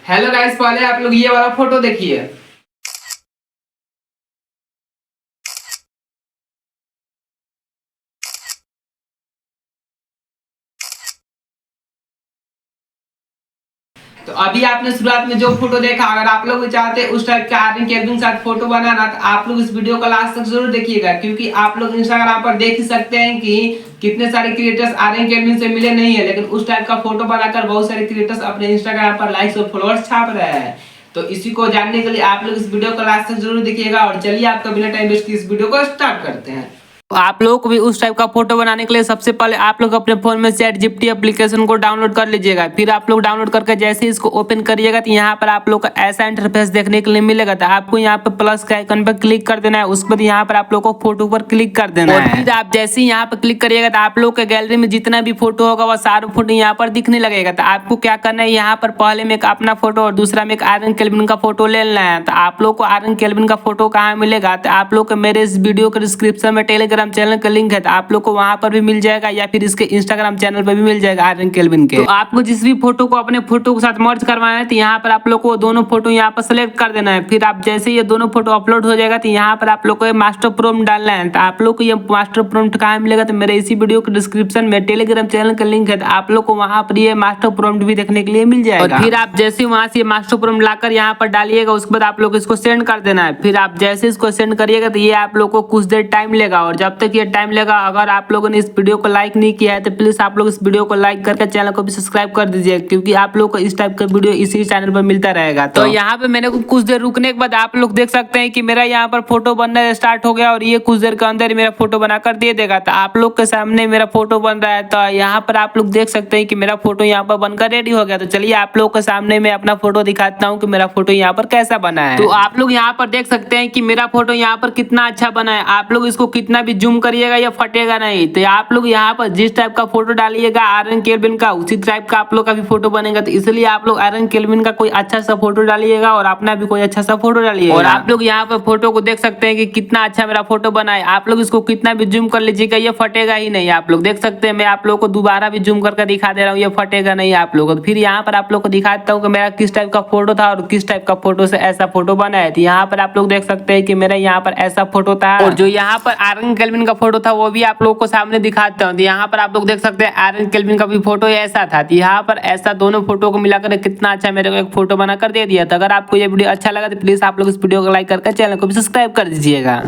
Hello guys, पहले आप लोग ये वाला फोटो देखिए। तो अभी आपने शुरुआत में जो फोटो देखा, अगर आप लोग चाहते हैं उस टाइप का आर्यन केल्विन के साथ फोटो बनाना, तो आप लोग इस वीडियो को लास्ट तक जरूर देखिएगा, क्योंकि आप लोग इंस्टाग्राम पर देख ही सकते हैं कि कितने सारे क्रिएटर्स आर्यन केल्विन से मिले नहीं है, लेकिन उस टाइप का फोटो बनाकर बहुत सारे क्रिएटर्स अपने इंस्टाग्राम पर लाइक्स और फॉलोअर्स छाप रहे हैं। तो इसी को जानने के लिए आप लोग इस वीडियो को लास्ट तक जरूर देखिएगा। और चलिए आपका बिना टाइम वेस्ट किए इस वीडियो को स्टार्ट करते हैं। तो आप लोगों को भी उस टाइप का फोटो बनाने के लिए सबसे पहले आप लोग अपने फोन में ChatGPT एप्लीकेशन को डाउनलोड कर लीजिएगा। फिर आप लोग डाउनलोड करके जैसे ही इसको ओपन करिएगा तो यहाँ पर आप लोग को ऐसा इंटरफेस देखने के लिए मिलेगा। तो आपको यहाँ पर प्लस के आइकन पर क्लिक कर देना है, उसके बाद यहाँ पर आप लोग को फोटो पर क्लिक कर देना है। फिर आप जैसे ही यहाँ पर क्लिक करिएगा तो आप लोग के गैलरी में जितना भी फोटो होगा वह सारा फोटो यहाँ पर दिखने लगेगा। तो आपको क्या करना है, यहाँ पर पहले में एक अपना फोटो और दूसरा में एक आर्यन केल्विन का फोटो ले लेना है। तो आप लोग को आर्यन केल्विन का फोटो कहाँ मिलेगा, तो आप लोग को मेरे इस वीडियो के डिस्क्रिप्शन में टेलीग्राम चैनल का लिंक है, तो आप लोग को वहां पर भी मिल जाएगा या फिर इसके इंस्टाग्राम चैनल पर भी मिल जाएगा आर्यन केल्विन के। तो आपको जिस भी फोटो को अपने फोटो के साथ मर्ज करवाना है तो यहाँ पर आप लोग को दोनों फोटो यहाँ पर सेलेक्ट कर देना है। फिर आप जैसे ये दोनों फोटो अपलोड हो जाएगा तो यहाँ पर आप लोग को मास्टर प्रॉम्प्ट डालना है। तो आप लोग को ये मास्टर प्रॉम्प्ट कहाँ मिलेगा, तो मेरे इसी वीडियो के डिस्क्रिप्शन में टेलीग्राम चैनल का लिंक है, तो आप लोग को वहां पर ये मास्टर प्रॉम्प्ट भी देखने के लिए मिल जाएगा। और फिर आप जैसे वहां से मास्टर प्रॉम्प्ट लाकर यहाँ पर डालिएगा, उसके बाद आप लोग इसको सेंड कर देना है। फिर आप जैसे इसको सेंड करिएगा तो ये आप लोग को कुछ देर टाइम लेगा, और जब तक ये टाइम लेगा अगर आप लोगों ने इस वीडियो को लाइक नहीं किया है तो प्लीज आप लोग इस वीडियो को लाइक करके चैनल को भी सब्सक्राइब कर दीजिए, क्योंकि आप लोग को इस टाइप का वीडियो इसी चैनल पर मिलता रहेगा। तो यहाँ पे मैंने कुछ देर रुकने के बाद आप लोग देख सकते हैं कि मेरा यहाँ पर फोटो बनना स्टार्ट हो गया, और ये कुछ देर के अंदर मेरा फोटो बनाकर दे देगा। तो आप लोग के सामने मेरा फोटो बन रहा है, तो यहाँ पर आप लोग देख सकते हैं कि मेरा फोटो यहाँ पर बनकर रेडी हो गया। तो चलिए आप लोग के सामने मैं अपना फोटो दिखाता हूँ कि मेरा फोटो यहाँ पर कैसा बना है। तो आप लोग यहाँ पर देख सकते हैं कि मेरा फोटो यहाँ पर कितना अच्छा बना है। आप लोग इसको कितना भी जूम करिएगा या फटेगा नहीं। तो आप लोग यहाँ पर जिस टाइप का फोटो डालिएगा आर्यन केल्विन का, उसी टाइप का आप लोग का भी फोटो बनेगा। तो इसलिए आप लोग आर्यन केल्विन का कोई अच्छा सा फोटो डालिएगा और अपना भी कोई अच्छा सा फोटो डालिएगा। और आप लोग यहाँ पर फोटो को देख सकते हैं कि कितना अच्छा मेरा फोटो बना है। आप लोग इसको कितना भी जूम कर लीजिएगा ये फटेगा ही नहीं। आप लोग देख सकते हैं, मैं आप लोग को दोबारा भी जूम करके दिखा दे रहा हूँ, ये फटेगा नहीं आप लोग। फिर यहाँ पर आप लोग को दिखाता हूँ कि मेरा किस टाइप का फोटो था और किस टाइप का फोटो से ऐसा फोटो बना है। तो यहाँ पर आप लोग देख सकते हैं कि मेरा यहाँ पर ऐसा फोटो था, और जो यहाँ पर आर्यन केल्विन का फोटो था वो भी आप लोग को सामने दिखाता हूँ। यहाँ पर आप लोग देख सकते हैं आर्यन केल्विन का भी फोटो ऐसा था। तो यहाँ पर ऐसा दोनों फोटो को मिलाकर कितना अच्छा मेरे को एक फोटो बनाकर दे दिया। तो अगर आपको ये वीडियो अच्छा लगा तो प्लीज आप लोग इस वीडियो को लाइक करके चैनल को भी सब्सक्राइब कर दीजिएगा।